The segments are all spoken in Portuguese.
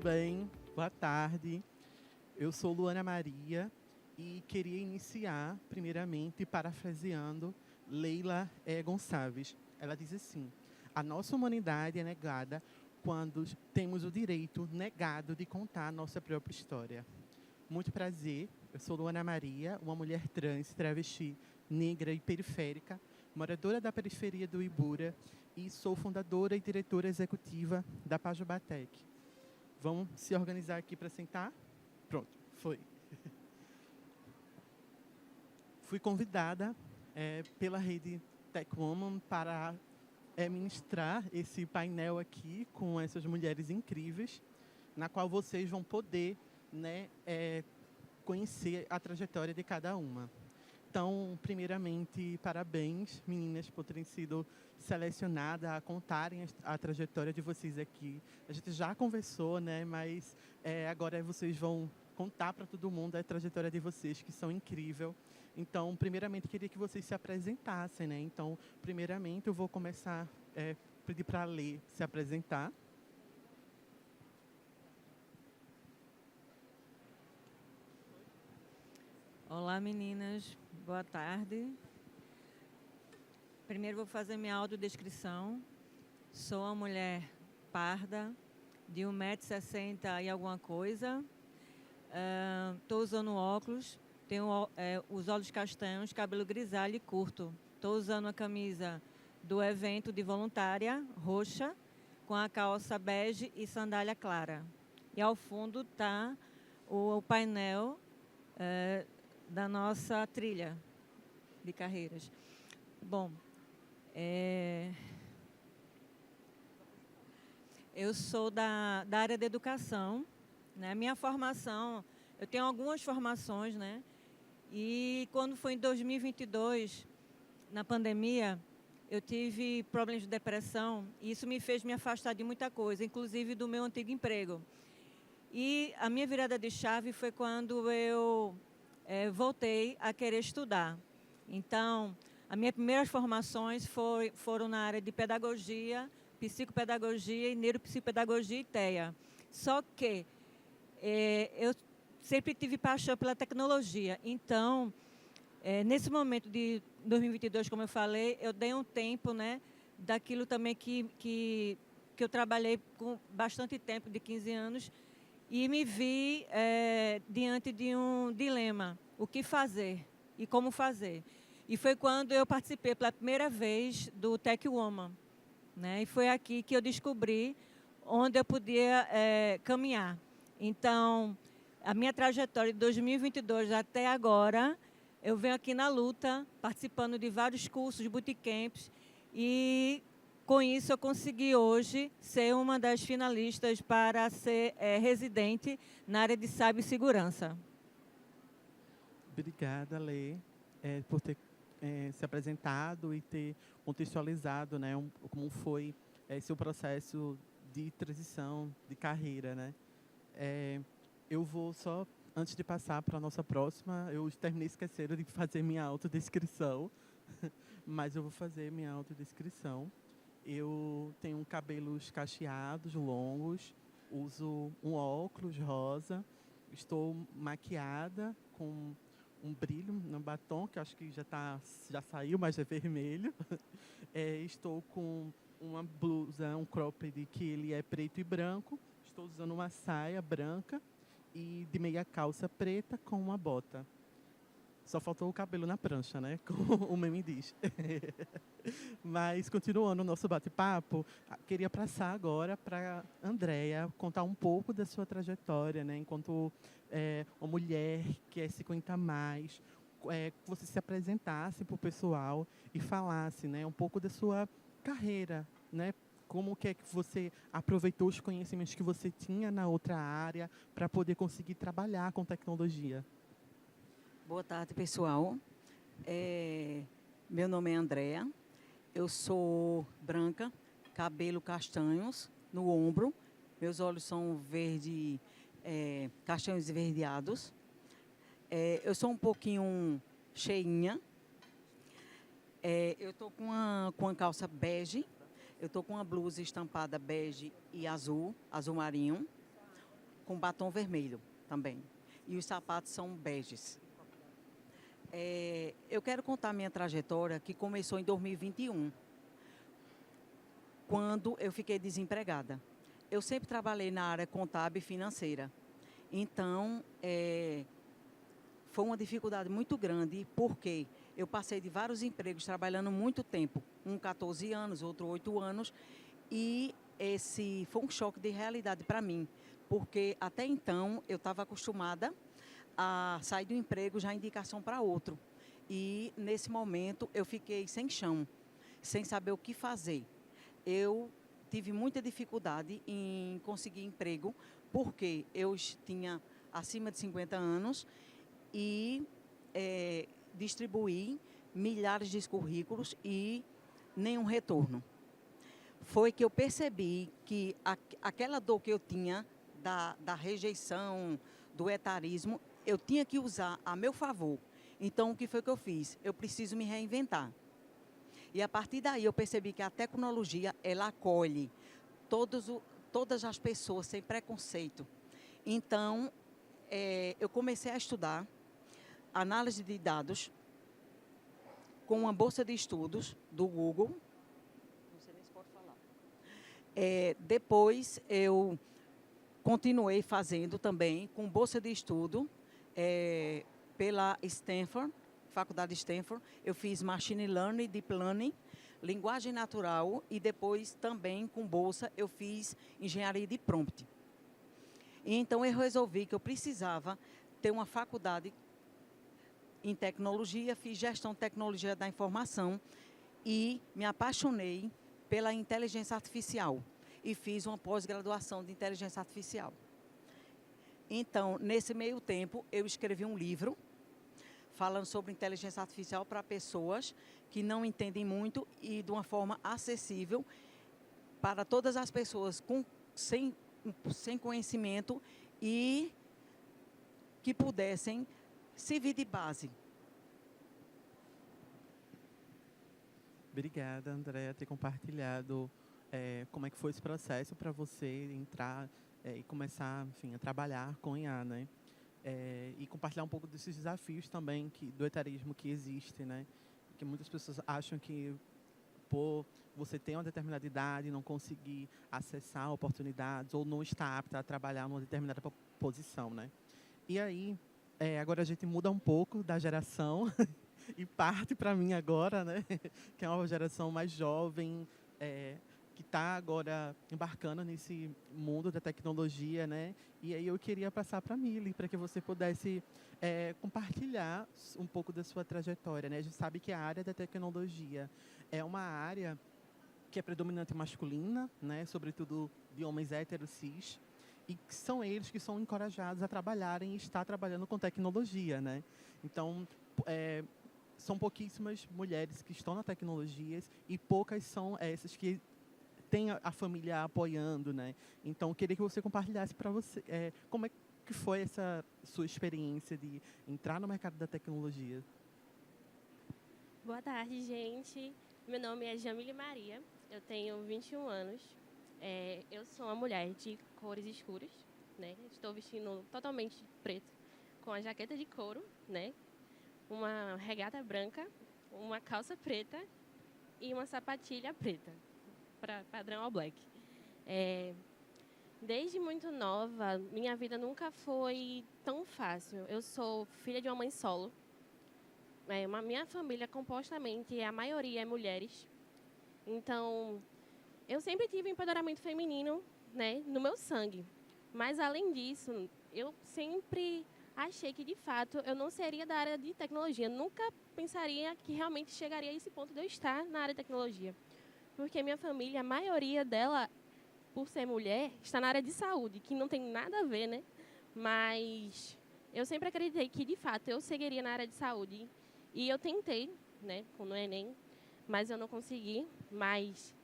bem? Boa tarde. Eu sou Luana Maria e queria iniciar, primeiramente, parafraseando Leila Gonçalves. Ela diz assim: a nossa humanidade é negada quando temos o direito negado de contar a nossa própria história. Muito prazer, eu sou Luana Maria, uma mulher trans, travesti, negra e periférica, moradora da periferia do Ibura e sou fundadora e diretora executiva da Pajubatec. Vamos se organizar aqui para sentar? Pronto, foi. Fui convidada pela rede Tech Woman para ministrar esse painel aqui com essas mulheres incríveis, na qual vocês vão poder, né, conhecer a trajetória de cada uma. Então, primeiramente, parabéns, meninas, por terem sido selecionadas a contarem a trajetória de vocês aqui. A gente já conversou, né? Mas agora vocês vão contar para todo mundo a trajetória de vocês, que são incrível. Então, primeiramente, queria que vocês se apresentassem, né? Então, primeiramente, eu vou começar pedir para a Lê se apresentar. Olá, meninas. Boa tarde. Primeiro vou fazer minha autodescrição. Sou uma mulher parda, de 1,60 m e alguma coisa. Estou usando óculos, tenho os olhos castanhos, cabelo grisalho e curto. Estou usando a camisa do evento de voluntária, roxa, com a calça bege e sandália clara. E ao fundo está o painel da nossa trilha de carreiras. Bom, eu sou da área de educação, né? Minha formação, eu tenho algumas formações, né? E quando foi em 2022, na pandemia, eu tive problemas de depressão e isso me fez me afastar de muita coisa, inclusive do meu antigo emprego. E a minha virada de chave foi quando eu voltei a querer estudar. Então, as minhas primeiras formações foram na área de pedagogia, psicopedagogia e neuropsicopedagogia e TEA. Só que eu sempre tive paixão pela tecnologia. Então, nesse momento de 2022, como eu falei, eu dei um tempo, né, daquilo também que eu trabalhei com bastante tempo, de 15 anos, e me vi diante de um dilema: o que fazer e como fazer. E foi quando eu participei pela primeira vez do Tech Woman, né? E foi aqui que eu descobri onde eu podia caminhar. Então, a minha trajetória de 2022 até agora, eu venho aqui na luta, participando de vários cursos, bootcamps, e com isso eu consegui hoje ser uma das finalistas para ser residente na área de cibersegurança. Obrigada, Lê, por ter se apresentado e ter contextualizado, né, como foi seu processo de transição de carreira, né? Eu vou só, antes de passar para a nossa próxima, eu terminei esquecendo de fazer minha autodescrição, mas eu vou fazer minha autodescrição. Eu tenho cabelos cacheados, longos, uso um óculos rosa, estou maquiada com um brilho no batom, que acho que já saiu, mas é vermelho. Estou com uma blusa, um cropped, que ele é preto e branco. Estou usando uma saia branca e de meia calça preta com uma bota. Só faltou o cabelo na prancha, né? Como o meme diz. Mas, continuando o nosso bate-papo, queria passar agora para a Andréia contar um pouco da sua trajetória, né? Enquanto uma mulher que é 50+, que você se apresentasse para o pessoal e falasse, né, um pouco da sua carreira, né? Como que é que você aproveitou os conhecimentos que você tinha na outra área para poder conseguir trabalhar com tecnologia. Boa tarde, pessoal. Meu nome é Andréa. Eu sou branca, cabelo castanhos no ombro. Meus olhos são verde, castanhos esverdeados. Eu sou um pouquinho cheinha. Eu estou com uma calça bege. Eu estou com uma blusa estampada bege e azul marinho. com batom vermelho também. E os sapatos são beges. Eu quero contar minha trajetória, que começou em 2021, quando eu fiquei desempregada. Eu sempre trabalhei na área contábil e financeira. Então, foi uma dificuldade muito grande, porque eu passei de vários empregos trabalhando muito tempo, 14 anos, outro 8 anos, e esse foi um choque de realidade para mim, porque até então eu estava acostumada a sair do emprego já indicação para outro. E nesse momento eu fiquei sem chão, sem saber o que fazer. Eu tive muita dificuldade em conseguir emprego, porque eu tinha acima de 50 anos e distribuí milhares de currículos e nenhum retorno. Foi que eu percebi que aquela dor que eu tinha da rejeição, do etarismo, eu tinha que usar a meu favor. Então, o que foi que eu fiz? Eu preciso me reinventar. E a partir daí eu percebi que a tecnologia, ela acolhe todas as pessoas sem preconceito. Então, eu comecei a estudar análise de dados com uma bolsa de estudos do Google. Não sei nem se pode falar. Depois, eu continuei fazendo também com bolsa de estudo pela Stanford, Faculdade de Stanford. Eu fiz Machine Learning, Deep Learning, Linguagem Natural e depois também com bolsa eu fiz Engenharia de Prompt. E então eu resolvi que eu precisava ter uma faculdade em tecnologia, fiz Gestão de Tecnologia da Informação e me apaixonei pela inteligência artificial e fiz uma pós-graduação de inteligência artificial. Então, nesse meio tempo, eu escrevi um livro falando sobre inteligência artificial para pessoas que não entendem muito e de uma forma acessível para todas as pessoas sem conhecimento e que pudessem servir de base. Obrigada, Andréa, por ter compartilhado como é que foi esse processo para você entrar e começar, enfim, a trabalhar com IA, né? E compartilhar um pouco desses desafios também do etarismo que existe, né? Que muitas pessoas acham que por você ter uma determinada idade, não conseguir acessar oportunidades ou não estar apta a trabalhar numa determinada posição, né? E aí, agora a gente muda um pouco da geração e parte para mim agora, né? Que é uma geração mais jovem, que está agora embarcando nesse mundo da tecnologia, né? E aí eu queria passar para a Mili, para que você pudesse compartilhar um pouco da sua trajetória, né? A gente sabe que a área da tecnologia é uma área que é predominante masculina, né? Sobretudo de homens héteros cis, e que são eles que são encorajados a trabalharem e estar trabalhando com tecnologia, né? Então, são pouquíssimas mulheres que estão na tecnologia e poucas são essas que tem a família apoiando, né? Então, eu queria que você compartilhasse para você como é que foi essa sua experiência de entrar no mercado da tecnologia. Boa tarde, gente. Meu nome é Jamile Maria, eu tenho 21 anos. Eu sou uma mulher de cores escuras, né? Estou vestindo totalmente preto, com a jaqueta de couro, né? Uma regata branca, uma calça preta e uma sapatilha preta. Padrão All Black. Desde muito nova, minha vida nunca foi tão fácil. Eu sou filha de uma mãe solo. Minha família, compostamente, a maioria é mulheres. Então, eu sempre tive empoderamento feminino, né, no meu sangue. Mas, além disso, eu sempre achei que, de fato, eu não seria da área de tecnologia. Nunca pensaria que realmente chegaria a esse ponto de eu estar na área de tecnologia. Porque minha família, a maioria dela, por ser mulher, está na área de saúde, que não tem nada a ver, né? Mas eu sempre acreditei que, de fato, eu seguiria na área de saúde. E eu tentei, né, no Enem, mas eu não consegui. Mas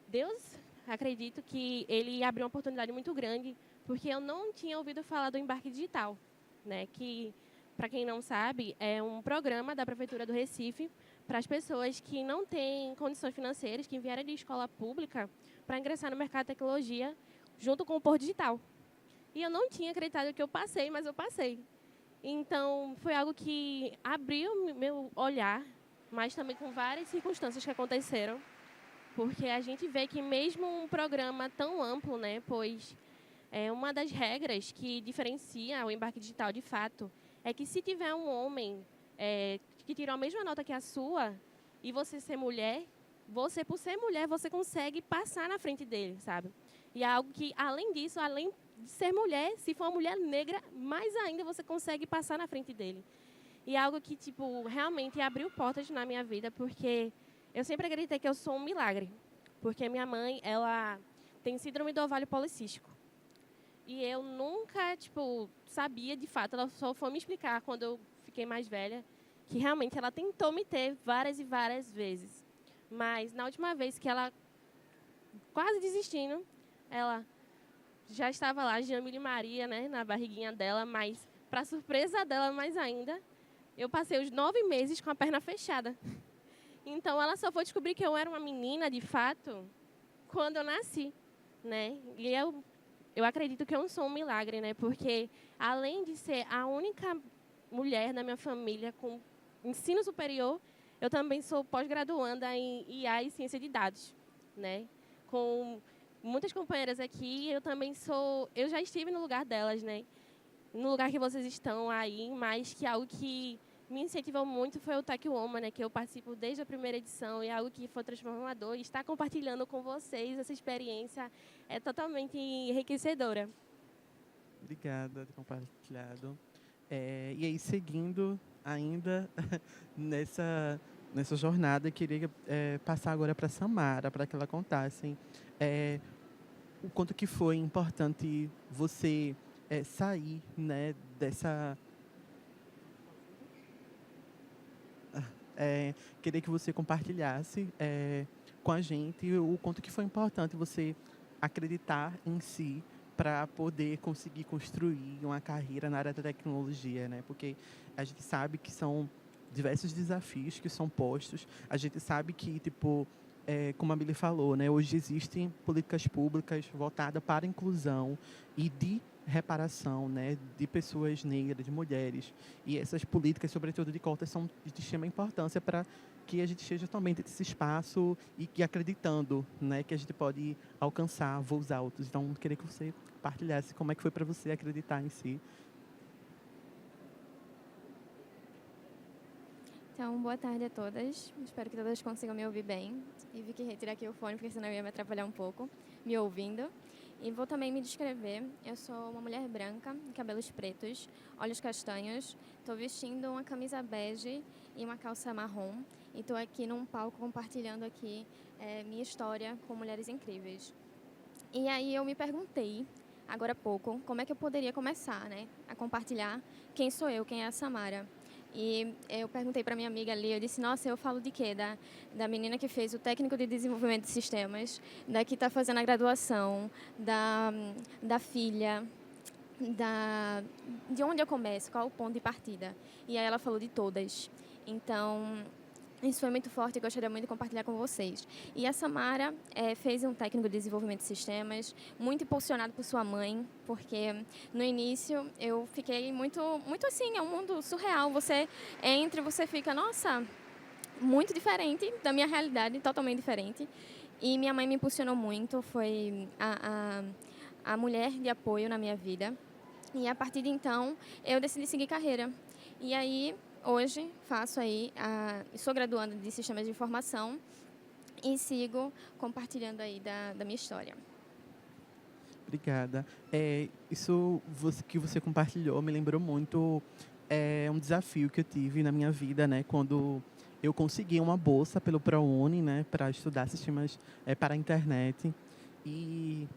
Deus, acredito que ele abriu uma oportunidade muito grande, porque eu não tinha ouvido falar do Embarque Digital, né? Que, para quem não sabe, é um programa da Prefeitura do Recife para as pessoas que não têm condições financeiras, que vieram de escola pública, para ingressar no mercado de tecnologia junto com o Porto Digital. E eu não tinha acreditado que eu passei, mas eu passei. Então, foi algo que abriu meu olhar, mas também com várias circunstâncias que aconteceram. Porque a gente vê que mesmo um programa tão amplo, né, pois uma das regras que diferencia o embarque digital de fato é que se tiver um homem que tirou a mesma nota que a sua e você ser mulher, você, por ser mulher, você consegue passar na frente dele, sabe? E é algo que, além disso, além de ser mulher, se for uma mulher negra, mais ainda você consegue passar na frente dele. E é algo que, tipo, realmente abriu portas na minha vida, porque eu sempre acreditei que eu sou um milagre. Porque minha mãe, ela tem síndrome do ovário policístico. E eu nunca, tipo, sabia de fato, ela só foi me explicar quando eu fiquei mais velha, que realmente ela tentou me ter várias e várias vezes. Mas na última vez que ela, quase desistindo, ela já estava lá, Jamile Maria, né, na barriguinha dela, mas, para surpresa dela mais ainda, eu passei os 9 meses com a perna fechada. Então, ela só foi descobrir que eu era uma menina, de fato, quando eu nasci, né? E eu acredito que eu não sou um milagre, né? Porque, além de ser a única mulher da minha família com ensino superior, eu também sou pós-graduanda em IA e ciência de dados, né? Com muitas companheiras aqui, eu já estive no lugar delas, né? No lugar que vocês estão aí, mas que algo que me incentivou muito foi o Tech Woman, né, que eu participo desde a primeira edição, e é algo que foi transformador. E estar compartilhando com vocês essa experiência é totalmente enriquecedora. Obrigada por compartilhado. E aí, seguindo ainda nessa jornada, eu queria passar agora para a Samara, para que ela contasse o quanto que foi importante você sair, né, dessa... queria que você compartilhasse com a gente o quanto que foi importante você acreditar em si para poder conseguir construir uma carreira na área da tecnologia, né? Porque a gente sabe que são diversos desafios que são postos. A gente sabe que, tipo, como a Billy falou, né? Hoje existem políticas públicas voltadas para a inclusão e de reparação, né, de pessoas negras, de mulheres. E essas políticas, sobretudo de cotas, são de extrema importância para que a gente esteja também dentro desse espaço e que acreditando, né, que a gente pode alcançar voos altos. Então, eu queria que você partilhasse como é que foi para você acreditar em si. Então, boa tarde a todas. Espero que todas consigam me ouvir bem. Tive que retirar aqui o fone, porque senão eu ia me atrapalhar um pouco, me ouvindo. E vou também me descrever. Eu sou uma mulher branca, cabelos pretos, olhos castanhos. Estou vestindo uma camisa bege e uma calça marrom. E estou aqui num palco compartilhando aqui minha história com mulheres incríveis. E aí eu me perguntei, agora há pouco, como é que eu poderia começar, né, a compartilhar quem sou eu, quem é a Samara. E eu perguntei para minha amiga ali, eu disse, nossa, eu falo de quê? Da menina que fez o técnico de desenvolvimento de sistemas, da que está fazendo a graduação, da filha, de onde eu começo, qual o ponto de partida. E aí ela falou de todas. Então, isso foi muito forte e gostaria muito de compartilhar com vocês. E a Samara fez um técnico de desenvolvimento de sistemas, muito impulsionado por sua mãe, porque no início eu fiquei muito assim, é um mundo surreal. Você entra e você fica, nossa, muito diferente da minha realidade, totalmente diferente. E minha mãe me impulsionou muito, foi a mulher de apoio na minha vida. E a partir de então, eu decidi seguir carreira. E aí, hoje, sou graduanda de Sistemas de Informação e sigo compartilhando aí da minha história. Obrigada. Isso que você compartilhou me lembrou muito um desafio que eu tive na minha vida, né, quando eu consegui uma bolsa pelo ProUni, né, para estudar sistemas para a internet. E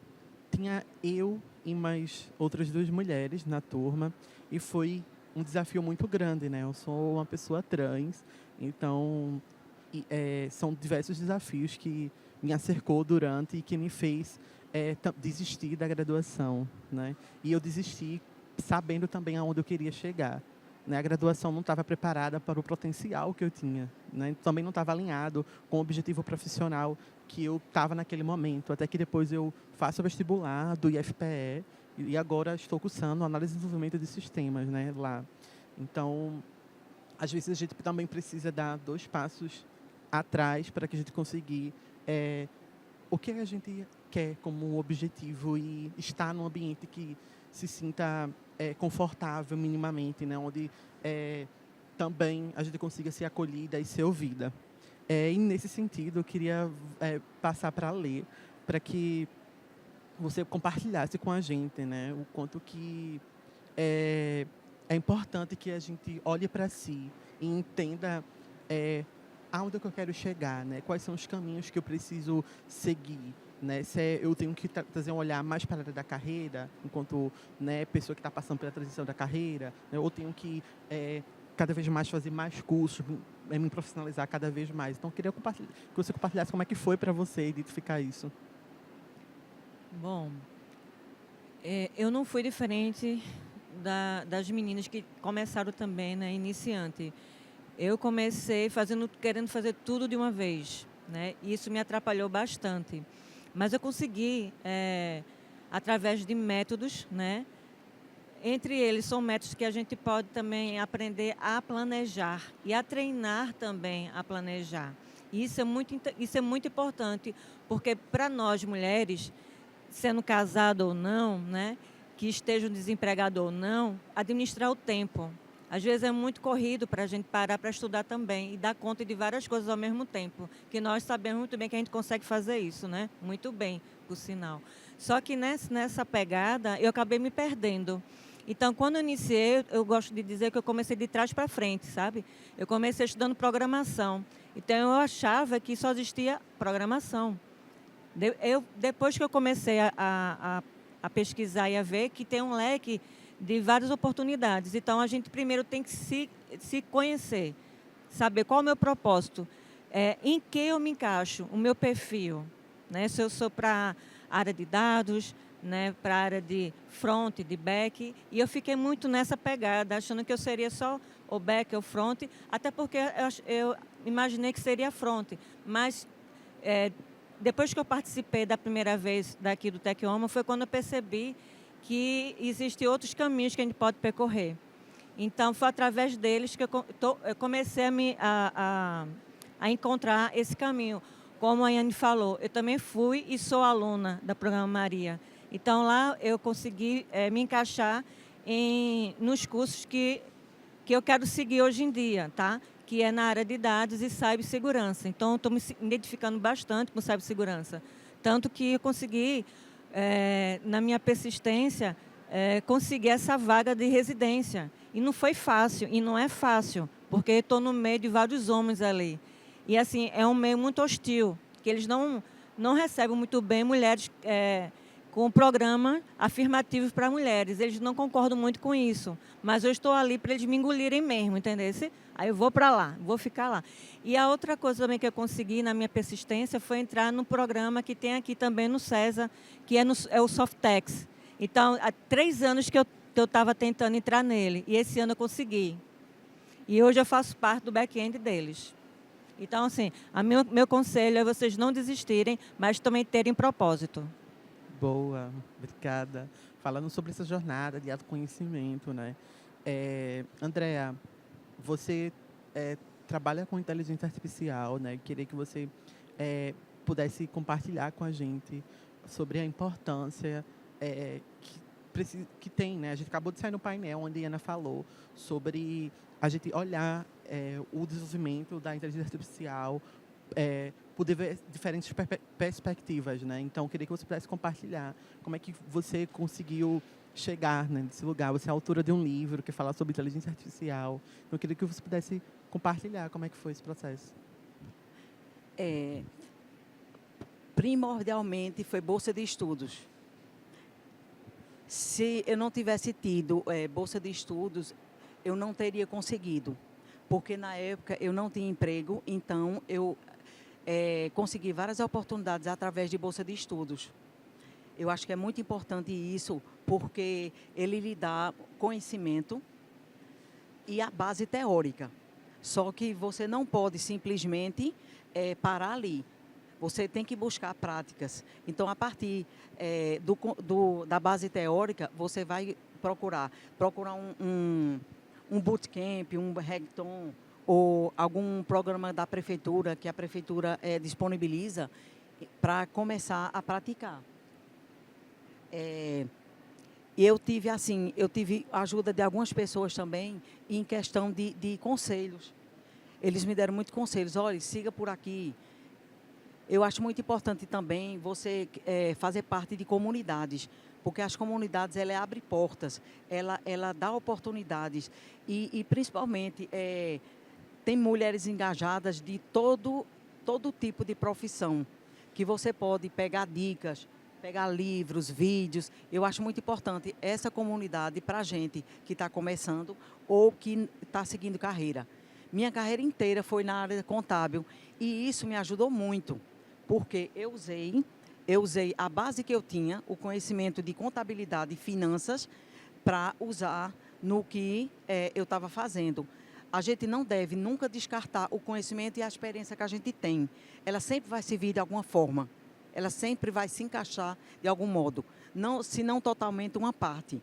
tinha eu e mais outras 2 mulheres na turma, e foi um desafio muito grande, né? Eu sou uma pessoa trans, então são diversos desafios que me cercou durante e que me fez desistir da graduação, né? E eu desisti sabendo também aonde eu queria chegar, né? A graduação não estava preparada para o potencial que eu tinha, né? Também não estava alinhado com o objetivo profissional que eu estava naquele momento, até que depois eu faço o vestibular do IFPE E agora estou cursando análise e desenvolvimento de sistemas, né, lá. Então, às vezes a gente também precisa dar 2 passos atrás para que a gente conseguir o que a gente quer como objetivo e estar num ambiente que se sinta confortável minimamente, né, onde também a gente consiga ser acolhida e ser ouvida. E nesse sentido, eu queria passar para ler, para que você compartilhasse com a gente, né, o quanto que é importante que a gente olhe para si e entenda aonde que eu quero chegar, né, quais são os caminhos que eu preciso seguir, né, se eu tenho que trazer um olhar mais para a área da carreira, enquanto, né, pessoa que está passando pela transição da carreira, né, ou tenho que cada vez mais fazer mais cursos, me profissionalizar cada vez mais. Então, eu queria que você compartilhasse como é que foi para você identificar isso. Bom, eu não fui diferente das meninas que começaram também, né, iniciante. Eu comecei querendo fazer tudo de uma vez, né? E isso me atrapalhou bastante. Mas eu consegui, através de métodos, né? Entre eles são métodos que a gente pode também aprender a planejar e a treinar também a planejar. E isso é muito importante, porque para nós mulheres, sendo casado ou não, né, que estejam desempregados ou não, administrar o tempo. Às vezes é muito corrido para a gente parar para estudar também e dar conta de várias coisas ao mesmo tempo, que nós sabemos muito bem que a gente consegue fazer isso, né? Muito bem, por sinal. Só que nessa pegada, eu acabei me perdendo. Então, quando eu iniciei, eu gosto de dizer que eu comecei de trás para frente, sabe? Eu comecei estudando programação. Então, eu achava que só existia programação. Depois que eu comecei a pesquisar e a ver que tem um leque de várias oportunidades. Então, a gente primeiro tem que se conhecer, saber qual é o meu propósito, em que eu me encaixo, o meu perfil, né? Se eu sou para a área de dados, né, para a área de front, de back, e eu fiquei muito nessa pegada, achando que eu seria só o back ou front, até porque eu imaginei que seria front, mas depois que eu participei da primeira vez daqui do Tecoma, foi quando eu percebi que existem outros caminhos que a gente pode percorrer. Então, foi através deles que eu comecei a encontrar esse caminho. Como a Yane falou, eu também fui e sou aluna da Programa Maria. Então, lá eu consegui me encaixar nos cursos que eu quero seguir hoje em dia, tá? Que é na área de dados e cibersegurança. Então, estou me identificando bastante com cibersegurança. Tanto que eu consegui, na minha persistência, conseguir essa vaga de residência. E não foi fácil, e não é fácil, porque estou no meio de vários homens ali. E, assim, é um meio muito hostil, que eles não recebem muito bem mulheres com o programa afirmativo para mulheres. Eles não concordam muito com isso, mas eu estou ali para eles me engolirem mesmo, entendeu? Aí eu vou para lá, vou ficar lá. E a outra coisa também que eu consegui na minha persistência foi entrar no programa que tem aqui também no CESA, que é o Softex. Então, há 3 anos que eu estava tentando entrar nele, e esse ano eu consegui. E hoje eu faço parte do back-end deles. Então, assim, meu conselho é vocês não desistirem, mas também terem propósito. Boa, obrigada. Falando sobre essa jornada de autoconhecimento, né? Andrea, você trabalha com inteligência artificial, né? Queria que você pudesse compartilhar com a gente sobre a importância que tem, né? A gente acabou de sair no painel onde a Ana falou sobre a gente olhar o desenvolvimento da inteligência artificial, poder ver diferentes perspectivas, né? Então, eu queria que você pudesse compartilhar como é que você conseguiu chegar, né, nesse lugar. Você é autora de um livro que fala sobre inteligência artificial. Então, eu queria que você pudesse compartilhar como é que foi esse processo. Primordialmente, foi bolsa de estudos. Se eu não tivesse tido bolsa de estudos, eu não teria conseguido. Porque, na época, eu não tinha emprego, então eu consegui várias oportunidades através de bolsa de estudos. Eu acho que é muito importante isso, porque ele lhe dá conhecimento e a base teórica. Só que você não pode simplesmente parar ali. Você tem que buscar práticas. Então, a partir da base teórica, você vai procurar um bootcamp, um hackathon, ou algum programa da prefeitura que a prefeitura disponibiliza para começar a praticar. Eu tive a ajuda de algumas pessoas também em questão de conselhos. Eles me deram muitos conselhos. Olha, siga por aqui. Eu acho muito importante também você fazer parte de comunidades, porque as comunidades ela abre portas, ela dá oportunidades e principalmente tem mulheres engajadas de todo tipo de profissão, que você pode pegar dicas, pegar livros, vídeos. Eu acho muito importante essa comunidade para a gente que está começando ou que está seguindo carreira. Minha carreira inteira foi na área contábil e isso me ajudou muito, porque eu usei a base que eu tinha, o conhecimento de contabilidade e finanças, para usar no que eu estava fazendo. A gente não deve nunca descartar o conhecimento e a experiência que a gente tem. Ela sempre vai servir de alguma forma. Ela sempre vai se encaixar de algum modo, não, se não totalmente uma parte.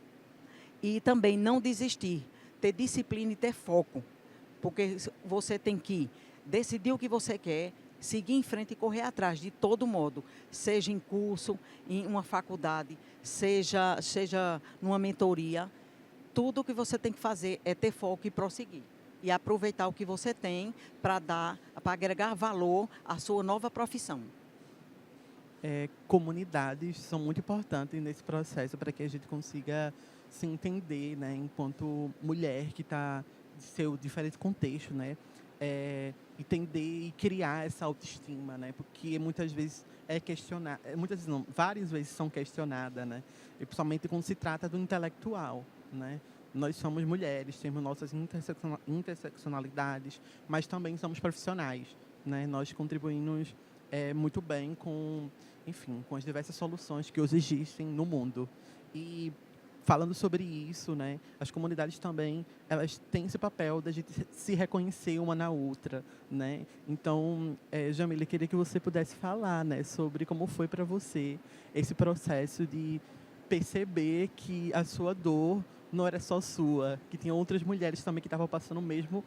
E também não desistir, ter disciplina e ter foco, porque você tem que decidir o que você quer, seguir em frente e correr atrás de todo modo, seja em curso, em uma faculdade, seja numa mentoria. Tudo o que você tem que fazer é ter foco e prosseguir. E aproveitar o que você tem para agregar valor à sua nova profissão. Comunidades são muito importantes nesse processo para que a gente consiga se entender, né, enquanto mulher que está de seu diferente contexto, né, entender e criar essa autoestima, né, porque muitas vezes várias vezes são questionadas, né, e principalmente quando se trata do intelectual, né. Nós somos mulheres, temos nossas interseccionalidades, mas também somos profissionais, né? Nós contribuímos muito bem com as diversas soluções que hoje existem no mundo. E falando sobre isso, né, as comunidades também, elas têm esse papel da gente se reconhecer uma na outra, né? Então, Jamília, queria que você pudesse falar, né, sobre como foi para você esse processo de perceber que a sua dor não era só sua, que tinha outras mulheres também que estavam passando o mesmo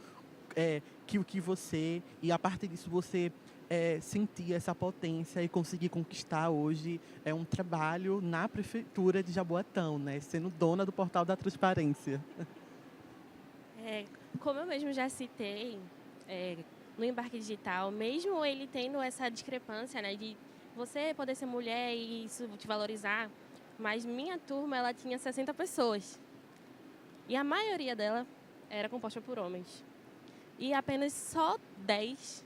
que o que você, e a partir disso você sentir essa potência e conseguir conquistar hoje um trabalho na Prefeitura de Jaboatão, né, sendo dona do Portal da Transparência. Como eu mesmo já citei, no Embarque Digital, mesmo ele tendo essa discrepância, né, de você poder ser mulher e isso te valorizar, mas minha turma ela tinha 60 pessoas. E a maioria dela era composta por homens. E apenas só 10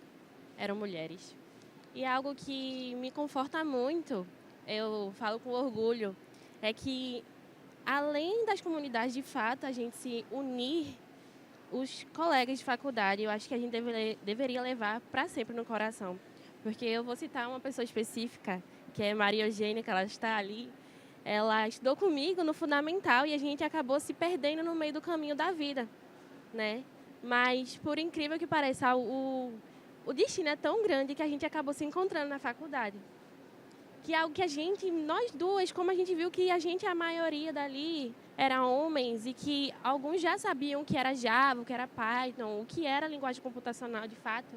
eram mulheres. E algo que me conforta muito, eu falo com orgulho, é que, além das comunidades, de fato, a gente se unir, os colegas de faculdade, eu acho que a gente deveria levar para sempre no coração. Porque eu vou citar uma pessoa específica, que é Maria Eugênia, que ela está ali. Ela estudou comigo no fundamental e a gente acabou se perdendo no meio do caminho da vida, né? Mas, por incrível que pareça, o destino é tão grande que a gente acabou se encontrando na faculdade. Que é algo que nós duas, como a gente viu que a maioria dali era homens e que alguns já sabiam o que era Java, o que era Python, o que era linguagem computacional de fato,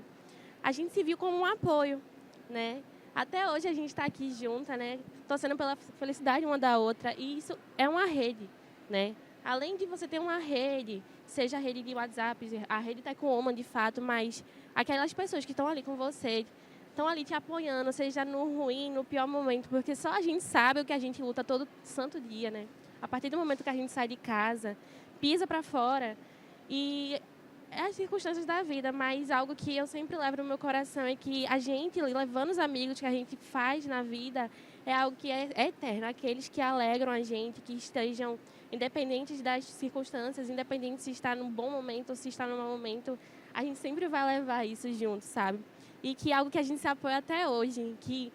a gente se viu como um apoio, né? Até hoje a gente está aqui junta, né, torcendo pela felicidade uma da outra, e isso é uma rede, né? Além de você ter uma rede, seja a rede de WhatsApp, a rede Tech Woman de fato, mas aquelas pessoas que estão ali com você, estão ali te apoiando, seja no ruim, no pior momento, porque só a gente sabe o que a gente luta todo santo dia, né? A partir do momento que a gente sai de casa, pisa para fora, e as circunstâncias da vida, mas algo que eu sempre levo no meu coração é que a gente, levando os amigos que a gente faz na vida, é algo que é eterno. Aqueles que alegram a gente, que estejam independentes das circunstâncias, independente se está num bom momento ou se está num mau momento, a gente sempre vai levar isso junto, sabe? E que é algo que a gente se apoia até hoje, que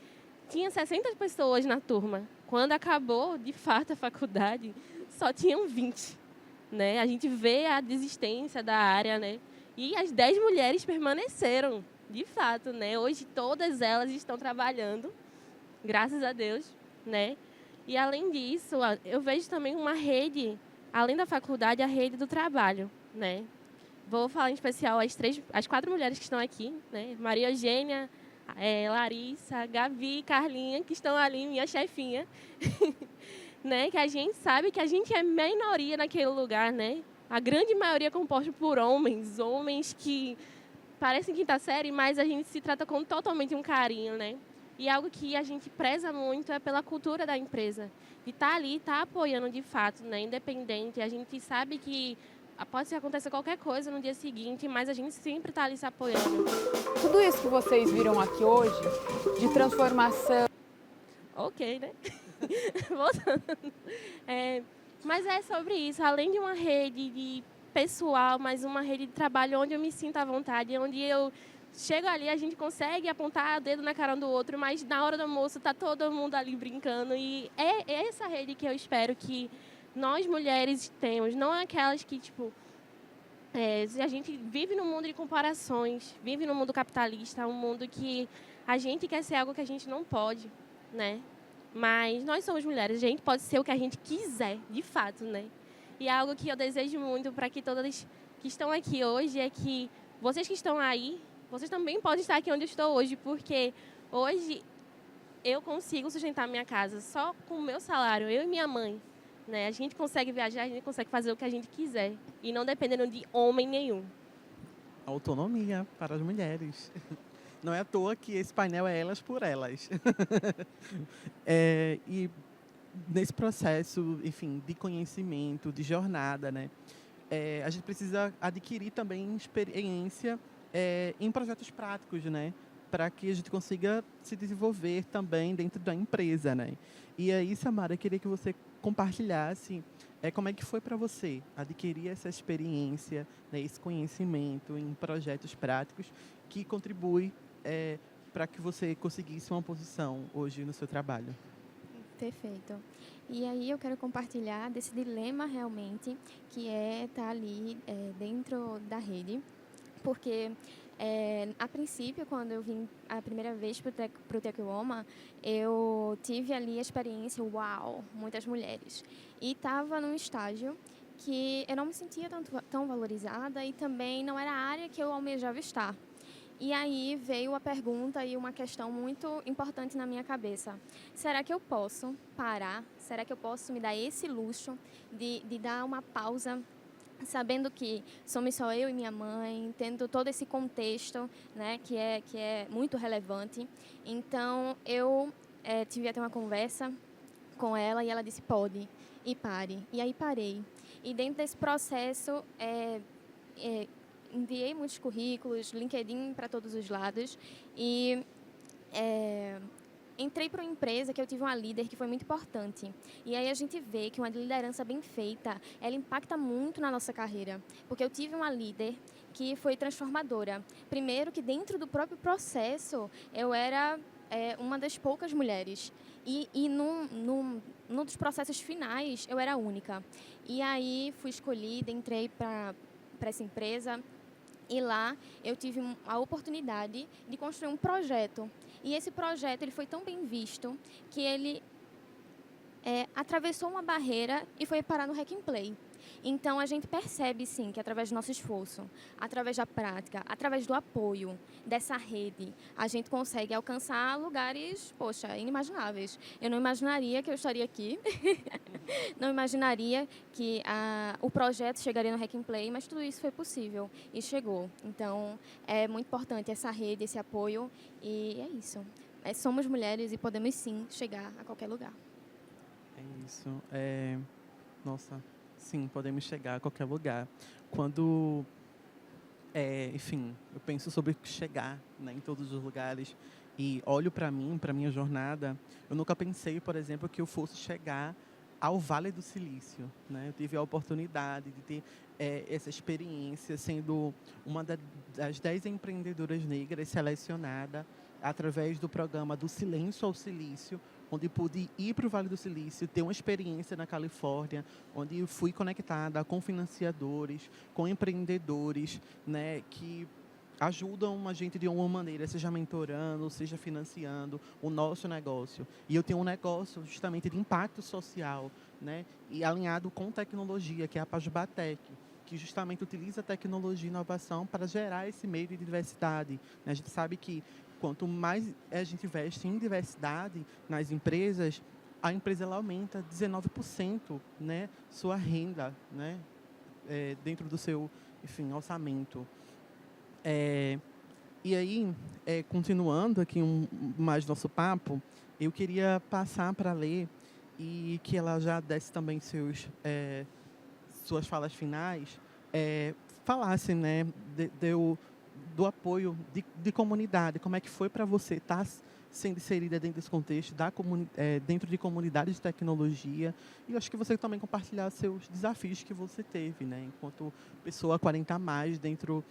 tinha 60 pessoas na turma. Quando acabou, de fato, a faculdade, só tinham 20. Né? A gente vê a desistência da área, né? E as 10 mulheres permaneceram, de fato, né? Hoje todas elas estão trabalhando, graças a Deus, né? E além disso, eu vejo também uma rede, além da faculdade, a rede do trabalho, né? Vou falar em especial as 4 mulheres que estão aqui, né? Maria Eugênia, Larissa, Gavi, Carlinha, que estão ali, minha chefinha, né? Que a gente sabe que a gente é minoria naquele lugar, né? A grande maioria é composta por homens que parecem quinta série, mas a gente se trata com totalmente um carinho, né? E algo que a gente preza muito é pela cultura da empresa. De estar ali, estar apoiando de fato, né? Independente. A gente sabe que pode acontecer qualquer coisa no dia seguinte, mas a gente sempre está ali se apoiando. Tudo isso que vocês viram aqui hoje, de transformação... Ok, né? Voltando. Mas é sobre isso. Além de uma rede de pessoal, mas uma rede de trabalho onde eu me sinto à vontade, onde eu chego ali, a gente consegue apontar o dedo na cara um do outro, mas na hora do almoço tá todo mundo ali brincando. E é essa rede que eu espero que nós mulheres temos, não aquelas que, tipo, a gente vive num mundo de comparações, vive num mundo capitalista, um mundo que a gente quer ser algo que a gente não pode, né? Mas nós somos mulheres, a gente pode ser o que a gente quiser, de fato, né? E algo que eu desejo muito para que todas que estão aqui hoje é que vocês que estão aí, vocês também podem estar aqui onde eu estou hoje, porque hoje eu consigo sustentar minha casa só com o meu salário, eu e minha mãe. Né? A gente consegue viajar, a gente consegue fazer o que a gente quiser e não dependendo de homem nenhum. Autonomia para as mulheres. Não é à toa que esse painel é elas por elas. E nesse processo, enfim, de conhecimento, de jornada, né? A gente precisa adquirir também experiência em projetos práticos, né? Para que a gente consiga se desenvolver também dentro da empresa, né? E aí, Samara, eu queria que você compartilhasse como é que foi para você adquirir essa experiência, né, esse conhecimento em projetos práticos que contribui para que você conseguisse uma posição hoje no seu trabalho. Perfeito. E aí eu quero compartilhar desse dilema realmente, que é estar ali dentro da rede, porque a princípio, quando eu vim a primeira vez para o Tequioma, eu tive ali a experiência, uau, muitas mulheres. E estava num estágio que eu não me sentia tão valorizada e também não era a área que eu almejava estar. E aí veio a pergunta e uma questão muito importante na minha cabeça. Será que eu posso parar? Será que eu posso me dar esse luxo de dar uma pausa, sabendo que somos só eu e minha mãe, tendo todo esse contexto, né, que é muito relevante? Então, eu tive até uma conversa com ela e ela disse, pode, e pare. E aí parei. E dentro desse processo, enviei muitos currículos, LinkedIn para todos os lados e entrei para uma empresa que eu tive uma líder que foi muito importante. E aí a gente vê que uma liderança bem feita, ela impacta muito na nossa carreira. Porque eu tive uma líder que foi transformadora. Primeiro que dentro do próprio processo, eu era uma das poucas mulheres. E num dos processos finais, eu era a única. E aí fui escolhida, entrei para essa empresa. E lá eu tive a oportunidade de construir um projeto. E esse projeto ele foi tão bem visto que ele atravessou uma barreira e foi parar no Hack and Play. Então, a gente percebe, sim, que através do nosso esforço, através da prática, através do apoio dessa rede, a gente consegue alcançar lugares, poxa, inimagináveis. Eu não imaginaria que eu estaria aqui, não imaginaria que o projeto chegaria no Hack and Play, mas tudo isso foi possível e chegou. Então, é muito importante essa rede, esse apoio, e é isso. Somos mulheres e podemos, sim, chegar a qualquer lugar. É isso. Nossa... Sim, podemos chegar a qualquer lugar. Quando, enfim, eu penso sobre chegar, né, em todos os lugares e olho para mim, para minha jornada, eu nunca pensei, por exemplo, que eu fosse chegar ao Vale do Silício, né? Eu tive a oportunidade de ter essa experiência sendo uma das 10 empreendedoras negras selecionada através do programa do Silêncio ao Silício, onde pude ir para o Vale do Silício, ter uma experiência na Califórnia, onde fui conectada com financiadores, com empreendedores, né, que ajudam a gente de uma maneira, seja mentorando, seja financiando o nosso negócio. E eu tenho um negócio justamente de impacto social, né? E alinhado com tecnologia, que é a Pajubatec, que justamente utiliza tecnologia e inovação para gerar esse meio de diversidade, né? A gente sabe que quanto mais a gente investe em diversidade nas empresas, a empresa ela aumenta 19%, né, sua renda, né, dentro do seu, enfim, orçamento. E aí, continuando aqui mais nosso papo, eu queria passar para a Lê e que ela já desse também suas falas finais, falasse, né, do apoio de comunidade, como é que foi para você estar sendo inserida dentro desse contexto, dentro de comunidades de tecnologia, e eu acho que você também compartilhar seus desafios que você teve, né, enquanto pessoa 40 a mais dentro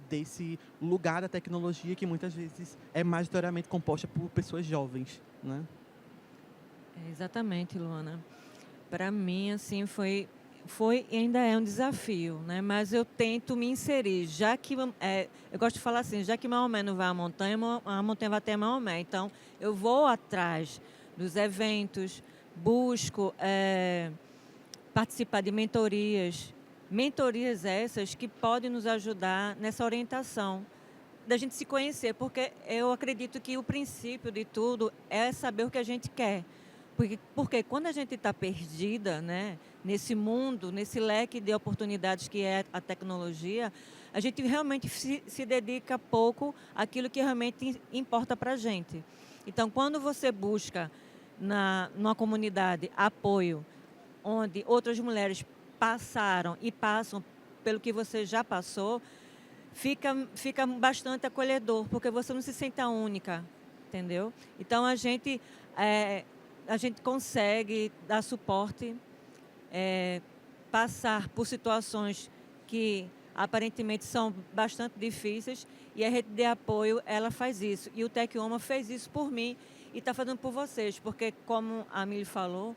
desse lugar da tecnologia que muitas vezes é majoritariamente composta por pessoas jovens, né? Exatamente, Luana. Para mim, assim, foi e ainda é um desafio, né? Mas eu tento me inserir, já que eu gosto de falar assim, já que Maomé não vai à montanha, a montanha vai até Maomé. Então, eu vou atrás dos eventos, busco participar de mentorias essas que podem nos ajudar nessa orientação da gente se conhecer, porque eu acredito que o princípio de tudo é saber o que a gente quer. Porque quando a gente está perdida, né, nesse mundo, nesse leque de oportunidades que é a tecnologia, a gente realmente se dedica pouco àquilo que realmente importa para a gente. Então, quando você busca numa comunidade apoio, onde outras mulheres passaram e passam pelo que você já passou, fica bastante acolhedor, porque você não se sente a única, entendeu? Então, a gente consegue dar suporte, passar por situações que aparentemente são bastante difíceis, e a rede de apoio, ela faz isso. E o TecUma fez isso por mim e está fazendo por vocês, porque, como a Mili falou,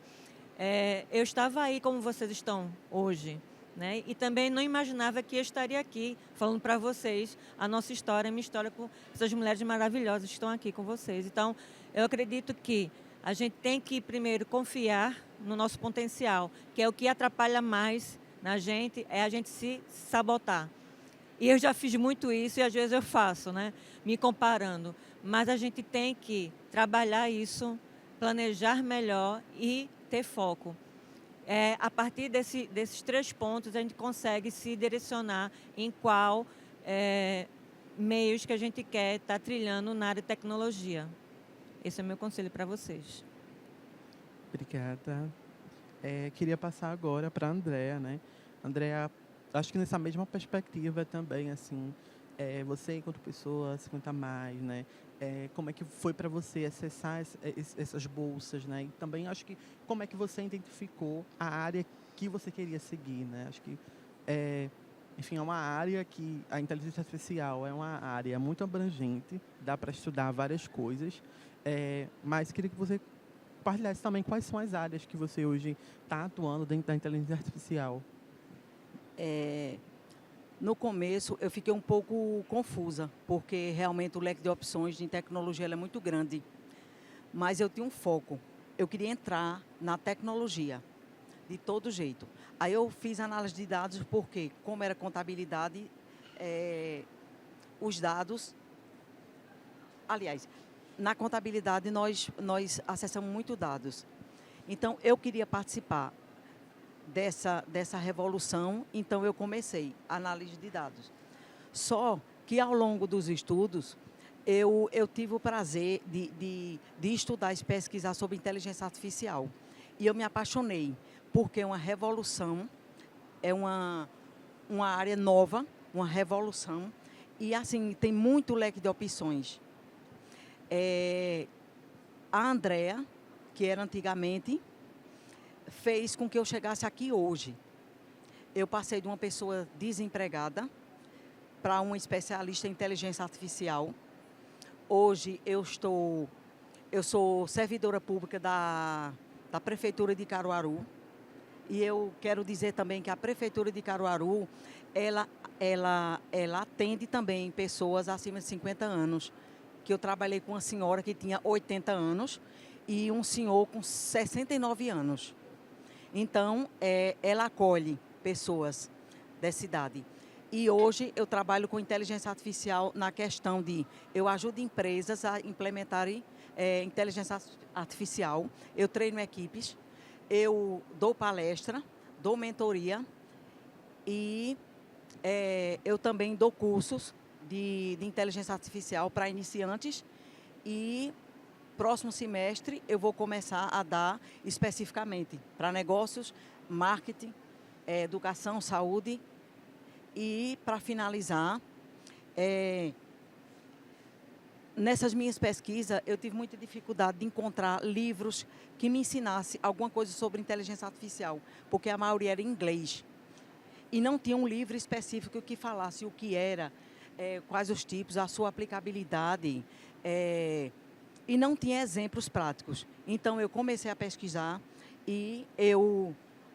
eu estava aí como vocês estão hoje, né? E também não imaginava que eu estaria aqui falando para vocês a nossa história, a minha história com essas mulheres maravilhosas que estão aqui com vocês. Então, eu acredito que a gente tem que, primeiro, confiar no nosso potencial, que é o que atrapalha mais na gente, é a gente se sabotar. E eu já fiz muito isso e às vezes eu faço, né? Me comparando. Mas a gente tem que trabalhar isso, planejar melhor e ter foco. A partir desses 3 pontos, a gente consegue se direcionar em qual meios que a gente quer estar trilhando na área de tecnologia. Esse é o meu conselho para vocês. Obrigada. Queria passar agora para a Andrea, né? Andrea, acho que nessa mesma perspectiva também, assim, você enquanto pessoa 50 a mais, né? Como é que foi para você acessar essas bolsas, né? E também acho que como é que você identificou a área que você queria seguir, né? Acho que, enfim, é uma área que a inteligência artificial é uma área muito abrangente, dá para estudar várias coisas, mas queria que você compartilhasse também quais são as áreas que você hoje está atuando dentro da inteligência artificial. No começo, eu fiquei um pouco confusa, porque realmente o leque de opções de tecnologia é muito grande. Mas eu tinha um foco. Eu queria entrar na tecnologia, de todo jeito. Aí eu fiz análise de dados, porque, como era contabilidade, os dados... Aliás, na contabilidade, nós acessamos muito dados. Então, eu queria participar dessa revolução, então eu comecei a análise de dados. Só que ao longo dos estudos, eu tive o prazer de estudar e pesquisar sobre inteligência artificial. E eu me apaixonei, porque é uma revolução, é uma área nova, uma revolução, e assim, tem muito leque de opções. A Andrea, que era antigamente, fez com que eu chegasse aqui hoje. Eu passei de uma pessoa desempregada para uma especialista em inteligência artificial. Hoje eu sou servidora pública da Prefeitura de Caruaru. E eu quero dizer também que a Prefeitura de Caruaru, ela ela atende também pessoas acima de 50 anos, que eu trabalhei com uma senhora que tinha 80 anos e um senhor com 69 anos. Então, ela acolhe pessoas dessa idade. E hoje eu trabalho com inteligência artificial na questão de eu ajudo empresas a implementarem inteligência artificial, eu treino equipes, eu dou palestra, dou mentoria e eu também dou cursos de inteligência artificial para iniciantes e próximo semestre eu vou começar a dar especificamente para negócios, marketing, educação, saúde e, para finalizar, nessas minhas pesquisas eu tive muita dificuldade de encontrar livros que me ensinassem alguma coisa sobre inteligência artificial, porque a maioria era em inglês. E não tinha um livro específico que falasse o que era, quais os tipos, a sua aplicabilidade, e não tinha exemplos práticos. Então, eu comecei a pesquisar e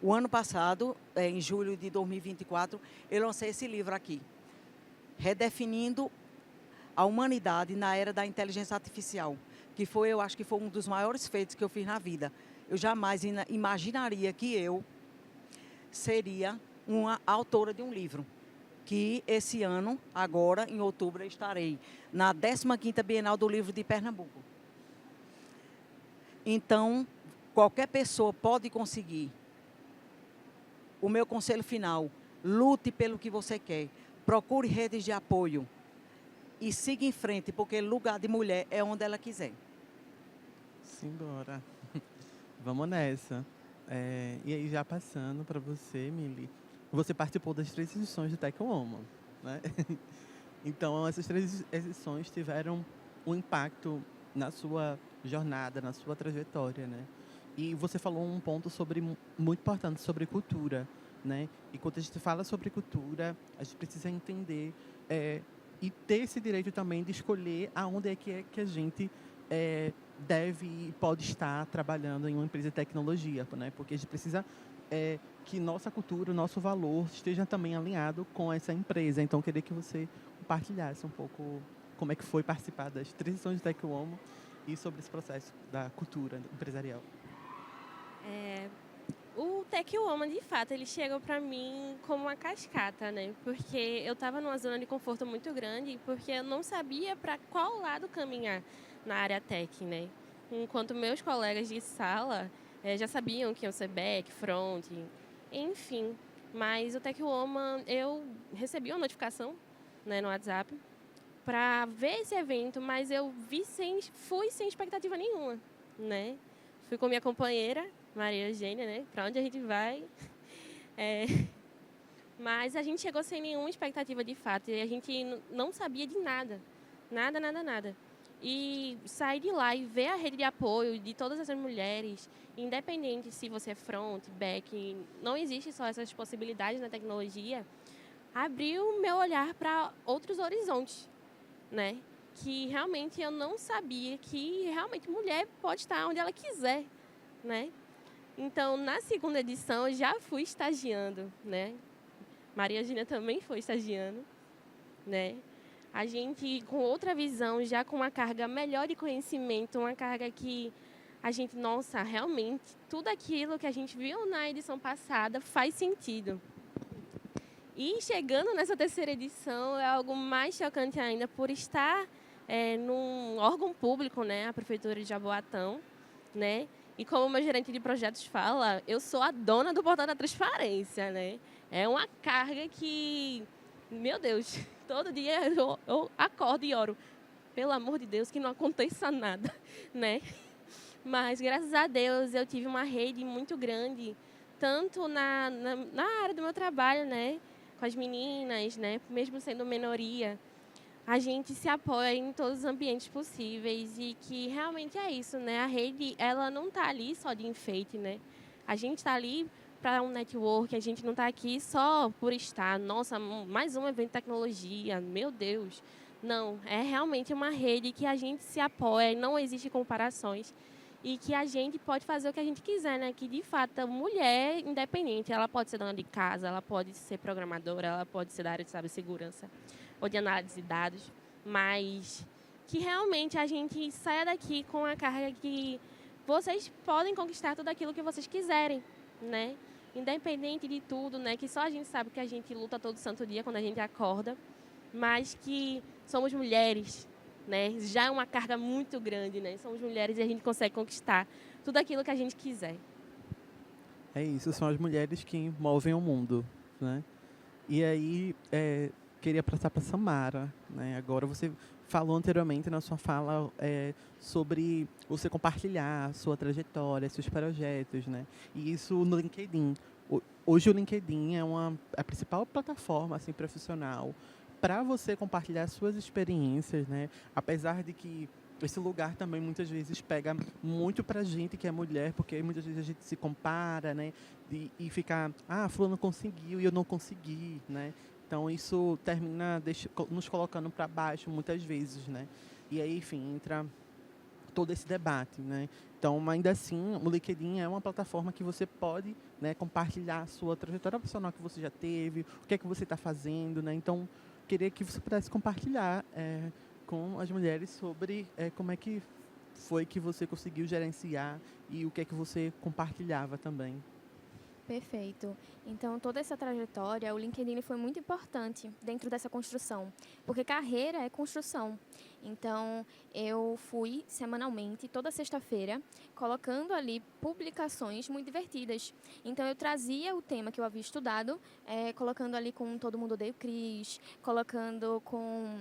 o ano passado, em julho de 2024, eu lancei esse livro aqui, Redefinindo a Humanidade na Era da Inteligência Artificial, que eu acho que foi um dos maiores feitos que eu fiz na vida. Eu jamais imaginaria que eu seria uma autora de um livro, que esse ano, agora, em outubro, eu estarei na 15ª Bienal do Livro de Pernambuco. Então, qualquer pessoa pode conseguir. O meu conselho final, lute pelo que você quer, procure redes de apoio e siga em frente, porque lugar de mulher é onde ela quiser. Simbora. Vamos nessa. E aí, já passando para você, Mili, você participou das 3 edições do Tech Woman, né? Então, essas 3 edições tiveram um impacto na sua jornada, na sua trajetória, né? E você falou um ponto muito importante sobre cultura, né? E quando a gente fala sobre cultura, a gente precisa entender e ter esse direito também de escolher aonde é que a gente deve e pode estar trabalhando em uma empresa de tecnologia, né? Porque a gente precisa que nossa cultura, o nosso valor esteja também alinhado com essa empresa. Então, eu queria que você compartilhasse um pouco como é que foi participar das 3 edições de Tech Woman e sobre esse processo da cultura empresarial. O Tech Woman, de fato, ele chegou para mim como uma cascata, né? Porque eu estava numa zona de conforto muito grande, porque eu não sabia para qual lado caminhar na área tech, né? Enquanto meus colegas de sala já sabiam que iam ser back, front, enfim. Mas o Tech Woman, eu recebi uma notificação, né, no WhatsApp para ver esse evento, mas eu fui sem expectativa nenhuma, né? Fui com minha companheira, Maria Eugênia, né? Para onde a gente vai. Mas a gente chegou sem nenhuma expectativa de fato. E a gente não sabia de nada. Nada, nada, nada. E sair de lá e ver a rede de apoio de todas essas mulheres, independente se você é front, back, não existe só essas possibilidades na tecnologia, abriu meu olhar para outros horizontes, né? Que realmente eu não sabia que realmente mulher pode estar onde ela quiser, né? Então, na 2ª edição, eu já fui estagiando, né? Maria Gina também foi estagiando, né? A gente, com outra visão, já com uma carga melhor de conhecimento, uma carga que a gente, nossa, realmente, tudo aquilo que a gente viu na edição passada faz sentido. E chegando nessa 3ª edição, é algo mais chocante ainda por estar num órgão público, né? A Prefeitura de Jaboatão, né? E como o meu gerente de projetos fala, eu sou a dona do portal da transparência, né? É uma carga que, meu Deus, todo dia eu acordo e oro. Pelo amor de Deus, que não aconteça nada, né? Mas, graças a Deus, eu tive uma rede muito grande, tanto na área do meu trabalho, né? Com as meninas, né? Mesmo sendo minoria. A gente se apoia em todos os ambientes possíveis e que realmente é isso, né? A rede, ela não está ali só de enfeite, né? A gente está ali para um network, a gente não está aqui só por estar, nossa, mais um evento de tecnologia, meu Deus. Não, é realmente uma rede que a gente se apoia e não existe comparações. e que a gente pode fazer o que a gente quiser, né? Que, de fato, a mulher independente, ela pode ser dona de casa, ela pode ser programadora, ela pode ser da área de cibersegurança ou de análise de dados, mas que realmente a gente saia daqui com a carga que vocês podem conquistar tudo aquilo que vocês quiserem, né? Independente de tudo, né? Que só a gente sabe que a gente luta todo santo dia quando a gente acorda, mas que somos mulheres, né? Já é uma carga muito grande, né? Somos mulheres e a gente consegue conquistar tudo aquilo que a gente quiser. É isso, são as mulheres que movem o mundo, né? E aí, queria passar para Samara, né? Agora você falou anteriormente na sua fala sobre você compartilhar a sua trajetória, seus projetos, né? E isso no LinkedIn. Hoje o LinkedIn é a principal plataforma assim, profissional para você compartilhar suas experiências, né? Apesar de que esse lugar também muitas vezes pega muito pra gente que é mulher, porque muitas vezes a gente se compara, né? E fica, fulano conseguiu e eu não consegui, né? Então isso termina nos colocando para baixo muitas vezes, né? E aí, enfim, entra todo esse debate, né? Então, ainda assim, o LinkedIn é uma plataforma que você pode, né, compartilhar a sua trajetória profissional que você já teve, o que é que você está fazendo, né? Então, queria que você pudesse compartilhar com as mulheres sobre como é que foi que você conseguiu gerenciar e o que é que você compartilhava também. Perfeito. Então, toda essa trajetória, o LinkedIn foi muito importante dentro dessa construção, porque carreira é construção. Então, eu fui semanalmente, toda sexta-feira, colocando ali publicações muito divertidas. Então, eu trazia o tema que eu havia estudado, colocando ali com Todo Mundo Odeia o Chris, colocando com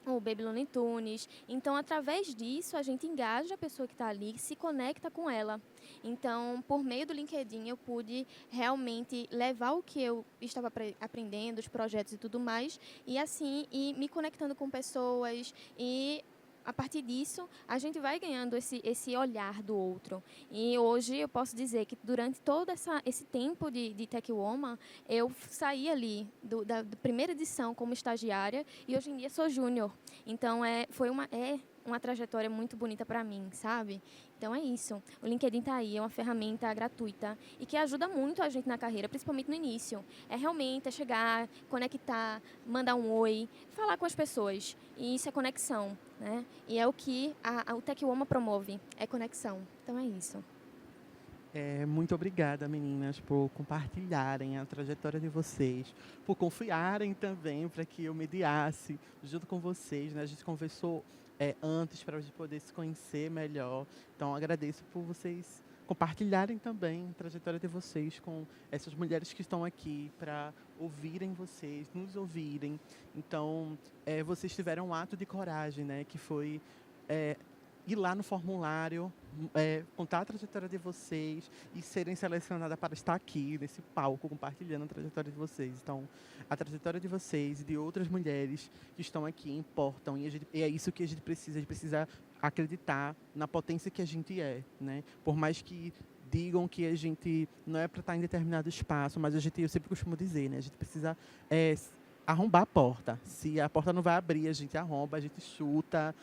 o Baby Looney Tunes. Então, através disso, a gente engaja a pessoa que está ali, se conecta com ela. Então, por meio do LinkedIn, eu pude realmente levar o que eu estava aprendendo, os projetos e tudo mais, e assim, ir me conectando com pessoas e a partir disso, a gente vai ganhando esse olhar do outro. E hoje eu posso dizer que durante todo esse tempo de Tech Woman, eu saí ali da primeira edição como estagiária e hoje em dia sou júnior. Então, foi uma trajetória muito bonita para mim, sabe? Então é isso. O LinkedIn está aí, é uma ferramenta gratuita e que ajuda muito a gente na carreira, principalmente no início. Realmente chegar, conectar, mandar um oi, falar com as pessoas. E isso é conexão, né? E é o que o Tech Woman promove, é conexão. Então é isso. Muito obrigada, meninas, por compartilharem a trajetória de vocês, por confiarem também para que eu mediasse junto com vocês, né? A gente conversou antes para a gente poder se conhecer melhor. Então, agradeço por vocês compartilharem também a trajetória de vocês com essas mulheres que estão aqui para ouvirem vocês, nos ouvirem. Então, vocês tiveram um ato de coragem, né? Que foi ir lá no formulário, contar a trajetória de vocês e serem selecionadas para estar aqui, nesse palco, compartilhando a trajetória de vocês. Então, a trajetória de vocês e de outras mulheres que estão aqui importam. E é isso que a gente precisa acreditar na potência que a gente é, né? Por mais que digam que a gente não é para estar em determinado espaço, mas eu sempre costumo dizer, né? A gente precisa arrombar a porta. Se a porta não vai abrir, a gente arromba, a gente chuta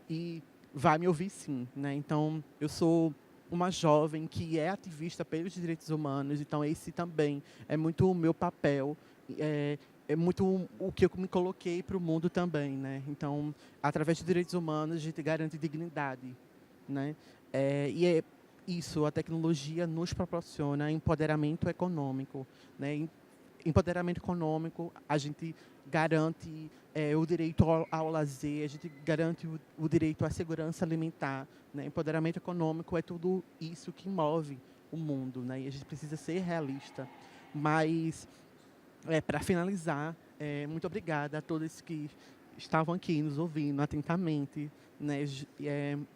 e vai me ouvir sim, né? Então, eu sou uma jovem que é ativista pelos direitos humanos, então esse também é muito o meu papel, é muito o que eu me coloquei para o mundo também, né? Então, através de direitos humanos, a gente garante dignidade, né? E é isso, a tecnologia nos proporciona empoderamento econômico, né? Empoderamento econômico, a gente garante o direito ao lazer, a gente garante o direito à segurança alimentar, né? Empoderamento econômico é tudo isso que move o mundo, né? E a gente precisa ser realista. Mas, para finalizar, muito obrigada a todos que estavam aqui nos ouvindo atentamente, né?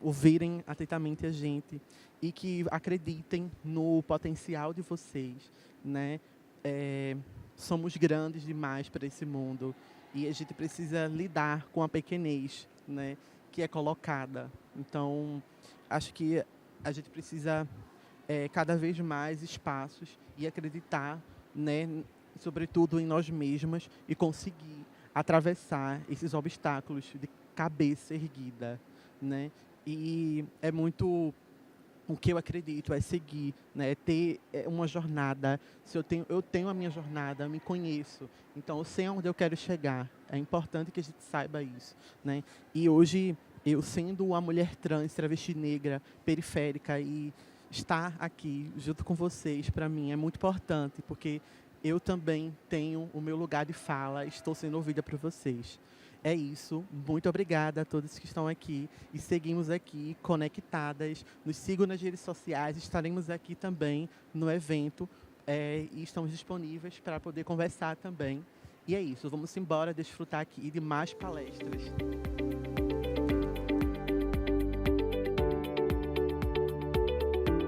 Ouvirem atentamente a gente e que acreditem no potencial de vocês, né? Somos grandes demais para esse mundo e a gente precisa lidar com a pequenez, né, que é colocada. Então, acho que a gente precisa cada vez mais espaços e acreditar, né, sobretudo em nós mesmas e conseguir atravessar esses obstáculos de cabeça erguida, né? E é muito o que eu acredito é seguir, né? Ter uma jornada. Se eu tenho a minha jornada, eu me conheço. Então, eu sei onde eu quero chegar. É importante que a gente saiba isso, né? E hoje, eu sendo uma mulher trans, travesti negra, periférica, e estar aqui junto com vocês, para mim, é muito importante, porque eu também tenho o meu lugar de fala, estou sendo ouvida por vocês. É isso. Muito obrigada a todos que estão aqui. E seguimos aqui conectadas. Nos sigam nas redes sociais. Estaremos aqui também no evento. E estamos disponíveis para poder conversar também. E é isso. Vamos embora desfrutar aqui de mais palestras.